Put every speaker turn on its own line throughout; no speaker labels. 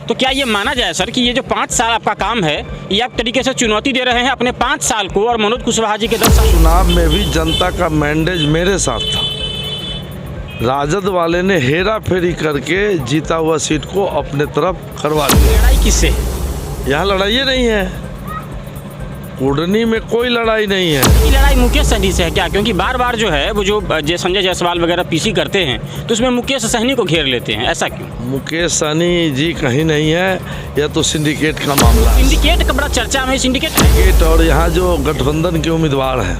तो क्या ये माना जाए सर कि ये जो 5 साल आपका काम है, ये आप तरीके से चुनौती दे रहे हैं अपने 5 साल को और मनोज कुशवाहा जी के 10 साल?
चुनाव में भी जनता का मैंडेज मेरे साथ था। राजद वाले ने हेरा फेरी करके जीता हुआ सीट को अपने तरफ करवा दिया।
लड़ाई किससे है?
यहाँ लड़ाई नहीं है, कुढ़नी में कोई लड़ाई नहीं है।
ये लड़ाई मुकेश सहनी से है क्या? क्योंकि बार बार जो है वो जो संजय जायसवाल वगैरह पीसी करते हैं तो उसमें मुकेश सहनी को घेर लेते हैं, ऐसा क्यों?
मुकेश सहनी जी कहीं नहीं है, यह तो सिंडिकेट का मामला है।
सिंडिकेट का बड़ा चर्चा में सिंडिकेट है।
सिंडिकेट और यहाँ जो गठबंधन के उम्मीदवार हैं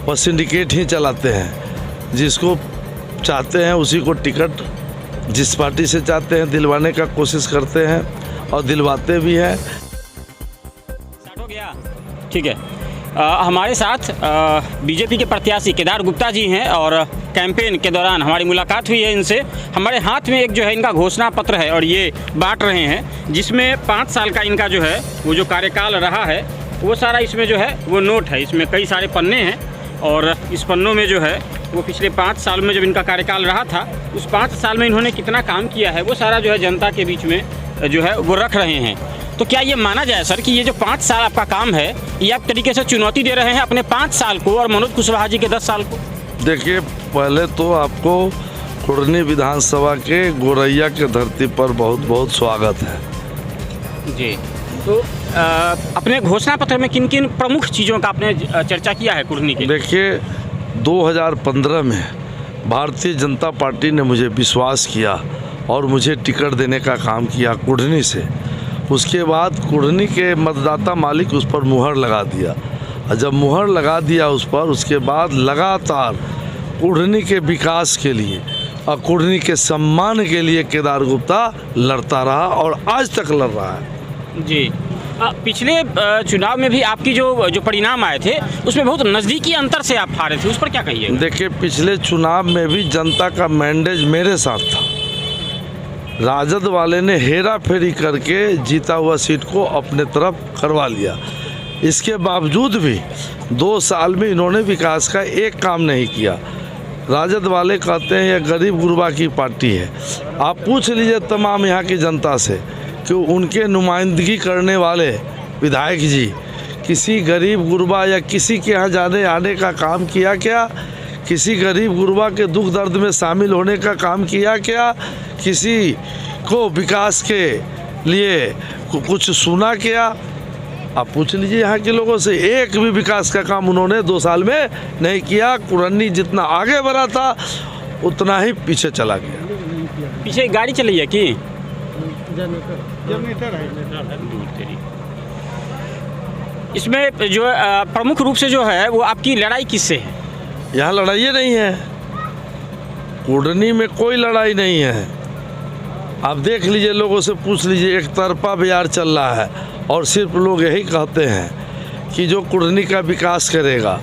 वह सिंडिकेट ही चलाते हैं। जिसको चाहते हैं उसी को टिकट जिस पार्टी से चाहते हैं दिलवाने का कोशिश करते हैं और दिलवाते भी हैं।
स्टार्ट हो गया, ठीक है। हमारे साथ बीजेपी के प्रत्याशी केदार गुप्ता जी हैं और कैंपेन के दौरान हमारी मुलाकात हुई है इनसे। हमारे हाथ में एक जो है इनका घोषणा पत्र है और ये बांट रहे हैं, जिसमें 5 साल का इनका जो है वो जो कार्यकाल रहा है वो सारा इसमें जो है वो नोट है। इसमें कई सारे पन्ने हैं और इस पन्नों में जो है वो पिछले 5 साल में जब इनका कार्यकाल रहा था उस 5 साल में इन्होंने कितना काम किया है वो सारा जो है जनता के बीच में जो है वो रख रहे हैं। तो क्या ये माना जाए सर कि ये जो 5 साल आपका काम है, ये आप तरीके से चुनौती दे रहे हैं अपने 5 साल को और मनोज कुशवाहा जी के 10 साल को? देखिए,
पहले तो आपको कुढ़नी विधानसभा के गोरैया के धरती पर बहुत बहुत स्वागत है
जी। तो अपने घोषणा पत्र में किन किन प्रमुख चीज़ों का आपने चर्चा किया है कुढ़नी के?
देखिए, 2015 में भारतीय जनता पार्टी ने मुझे विश्वास किया और मुझे टिकट देने का काम किया कुढ़नी से। उसके बाद कुढ़नी के मतदाता मालिक उस पर मुहर लगा दिया और जब मुहर लगा दिया उस पर, उसके बाद लगातार कुढ़नी के विकास के लिए और कुढ़नी के सम्मान के लिए केदार गुप्ता लड़ता रहा और आज तक लड़ रहा है
जी। पिछले चुनाव में भी आपकी जो परिणाम आए थे उसमें बहुत नज़दीकी अंतर से आप हारे थे, उस पर क्या कहिए?
देखिए, पिछले चुनाव में भी जनता का मैंडेज मेरे साथ था। राजद वाले ने हेरा फेरी करके जीता हुआ सीट को अपने तरफ करवा लिया। इसके बावजूद भी 2 साल में इन्होंने विकास का एक काम नहीं किया। राजद वाले कहते हैं यह गरीब गुरबा की पार्टी है। आप पूछ लीजिए तमाम यहाँ की जनता से कि उनके नुमाइंदगी करने वाले विधायक जी किसी गरीब गुरबा या किसी के यहाँ जाने आने का काम किया क्या? किसी गरीब गुरबा के दुख दर्द में शामिल होने का काम किया क्या? किसी को विकास के लिए कुछ सुना क्या? आप पूछ लीजिए यहाँ के लोगों से, एक भी विकास का काम उन्होंने 2 साल में नहीं किया। कुढ़नी जितना आगे बढ़ा था उतना ही पीछे चला गया।
पीछे गाड़ी चली है कि इसमें जो प्रमुख रूप से जो है वो आपकी लड़ाई किससे है?
यहाँ लड़ाई नहीं है, कुढ़नी में कोई लड़ाई नहीं है। आप देख लीजिए, लोगों से पूछ लीजिए, एक तरफा बिहार चल रहा है और सिर्फ लोग यही कहते हैं कि जो कुढ़नी का विकास करेगा,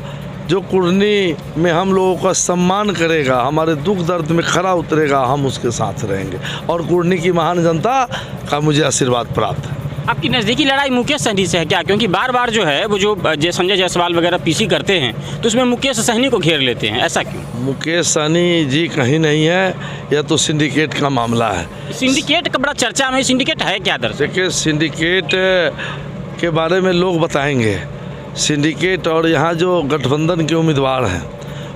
जो कुढ़नी में हम लोगों का सम्मान करेगा, हमारे दुख दर्द में खरा उतरेगा, हम उसके साथ रहेंगे और कुढ़नी की महान जनता का मुझे आशीर्वाद प्राप्त है।
आपकी नज़दीकी लड़ाई मुकेश सहनी से है क्या? क्योंकि बार बार जो है वो जो संजय जायसवाल वगैरह पीसी करते हैं तो उसमें मुकेश सहनी को घेर लेते हैं, ऐसा क्यों?
मुकेश सहनी जी कहीं नहीं है, यह तो सिंडिकेट का मामला है।
सिंडिकेट का बड़ा चर्चा में, सिंडिकेट है क्या दरअसल?
देखिए, सिंडिकेट के बारे में लोग बताएंगे। सिंडिकेट और यहाँ जो गठबंधन के उम्मीदवार हैं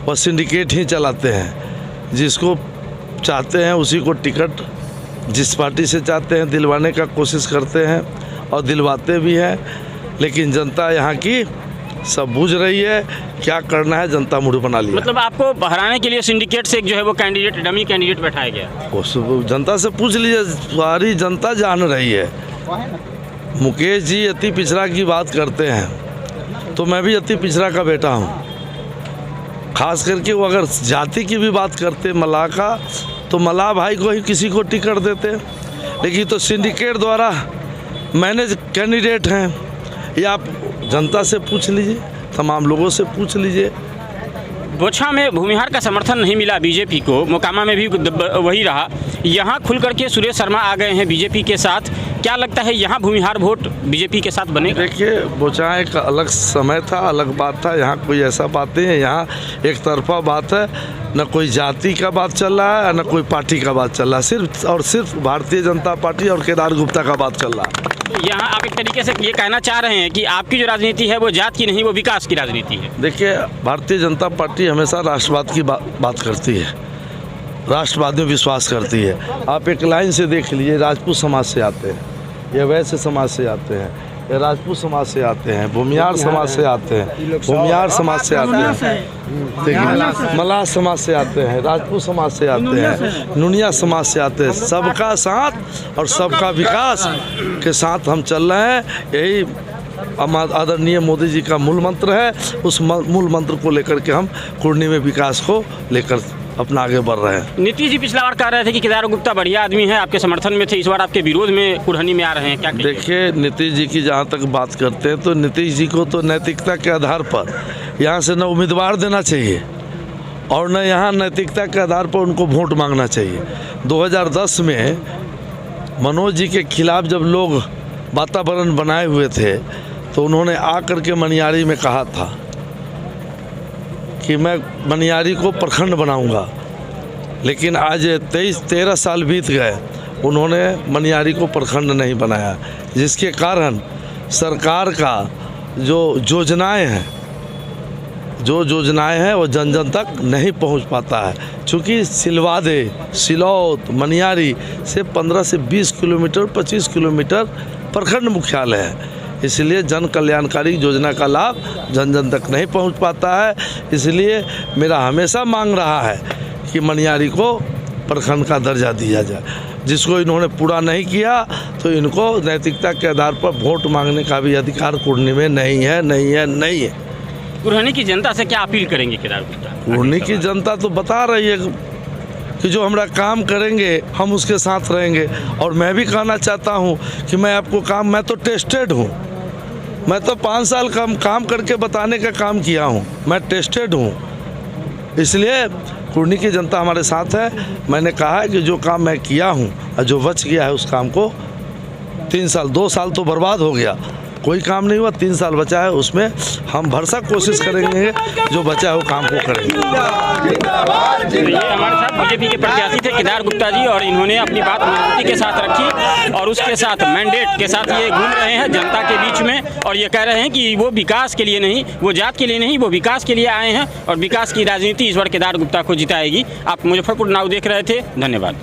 वह सिंडिकेट ही चलाते हैं। जिसको चाहते हैं उसी को टिकट जिस पार्टी से चाहते हैं दिलवाने का कोशिश करते हैं और दिलवाते भी हैं। लेकिन जनता यहाँ की सब बुझ रही है, क्या करना है जनता मूड बना लिया।
मतलब आपको हराने के लिए सिंडिकेट से एक जो है वो कैंडिडेट, डमी कैंडिडेट बैठाया गया?
उस जनता से पूछ लीजिए, सारी जनता जान रही है। मुकेश जी अति पिछड़ा की बात करते हैं तो मैं भी अति पिछड़ा का बेटा हूँ। खास करके वो अगर जाति की भी बात करते मलाह का, तो मलाह भाई को ही किसी को टिकट देते। लेकिन तो सिंडिकेट द्वारा मैनेज कैंडिडेट हैं। ये आप जनता से पूछ लीजिए, तमाम लोगों से पूछ लीजिए।
बोछा में भूमिहार का समर्थन नहीं मिला बीजेपी को, मोकामा में भी वही रहा। यहाँ खुल करके सुरेश शर्मा आ गए हैं बीजेपी के साथ। क्या लगता है यहाँ भूमिहार वोट बीजेपी के साथ बनेगा?
देखिए, बोचाएँ का अलग समय था, अलग बात था। यहाँ कोई ऐसा बात नहीं है, यहाँ एक तरफा बात है। न कोई जाति का बात चल रहा है, न कोई पार्टी का बात चल रहा है। सिर्फ और सिर्फ भारतीय जनता पार्टी और केदार गुप्ता का बात चल रहा है।
यहाँ आप एक तरीके से ये कहना चाह रहे हैं कि आपकी जो राजनीति है वो जात की नहीं, वो विकास की राजनीति है।
देखिए, भारतीय जनता पार्टी हमेशा राष्ट्रवाद की बात करती है, राष्ट्रवाद में विश्वास करती है। आप एक लाइन से देख लीजिए, राजपूत समाज से आते हैं, ये वैश्य समाज से आते हैं, ये राजपूत समाज से आते हैं, भूमिहार समाज से आते हैं, भूमिहार समाज से आते हैं, देखिए मलाह समाज से आते हैं, राजपूत समाज से आते हैं, नुनिया समाज से आते हैं। सबका साथ और सबका विकास के साथ हम चल रहे हैं। यही आदरणीय मोदी जी का मूल मंत्र है। उस मूल मंत्र को लेकर के हम कुर्नी में विकास को लेकर अपना आगे बढ़ रहे हैं।
नीतीश जी पिछला बार कह रहे थे कि केदार गुप्ता बढ़िया आदमी है, आपके समर्थन में थे, इस बार आपके विरोध में कुढ़नी में आ रहे हैं, क्या कहिए?
देखिए, नीतीश जी की जहाँ तक बात करते हैं तो नीतीश जी को तो नैतिकता के आधार पर यहाँ से न उम्मीदवार देना चाहिए और न यहाँ नैतिकता के आधार पर उनको वोट मांगना चाहिए। 2010 में मनोज जी के खिलाफ जब लोग वातावरण बनाए हुए थे तो उन्होंने आकर के मनियारी में कहा था कि मैं मनियारी को प्रखंड बनाऊंगा, लेकिन आज 13 साल बीत गए, उन्होंने मनियारी को प्रखंड नहीं बनाया, जिसके कारण सरकार का जो योजनाएं हैं वो जन जन तक नहीं पहुंच पाता है। चूँकि सिलवादे, सिलौत, मनियारी से 15 से 20 किलोमीटर 25 किलोमीटर प्रखंड मुख्यालय है, इसलिए जन कल्याणकारी योजना का लाभ जन जन तक नहीं पहुंच पाता है। इसलिए मेरा हमेशा मांग रहा है कि मनियारी को प्रखंड का दर्जा दिया जाए, जिसको इन्होंने पूरा नहीं किया तो इनको नैतिकता के आधार पर वोट मांगने का भी अधिकार कुर्नी में नहीं है।
कुढ़नी की जनता से क्या अपील करेंगे केदार गुप्ता?
कुर्नी की जनता तो बता रही है कि जो हमारा काम करेंगे हम उसके साथ रहेंगे। और मैं भी कहना चाहता हूँ कि मैं तो टेस्टेड हूँ, मैं तो 5 साल काम करके बताने का काम किया हूँ, मैं टेस्टेड हूँ। इसलिए कुर्नी की जनता हमारे साथ है। मैंने कहा है कि जो काम मैं किया हूँ और जो बच गया है उस काम को 3 साल 2 साल तो बर्बाद हो गया, कोई काम नहीं हुआ, 3 साल बचा है, उसमें हम भरसक कोशिश करेंगे, जो बचा है वो काम को करेंगे।
तो ये हमारे साथ बीजेपी के प्रत्याशी थे केदार गुप्ता जी, और इन्होंने अपनी बात मजबूती के साथ रखी और उसके साथ मैंडेट के साथ ये घूम रहे हैं जनता के बीच में, और ये कह रहे हैं कि वो विकास के लिए नहीं, वो जात के लिए नहीं, वो विकास के लिए आए हैं और विकास की राजनीति इस बार केदार गुप्ता को जिताएगी। आप मुजफ्फरपुर नाउ देख रहे थे, धन्यवाद।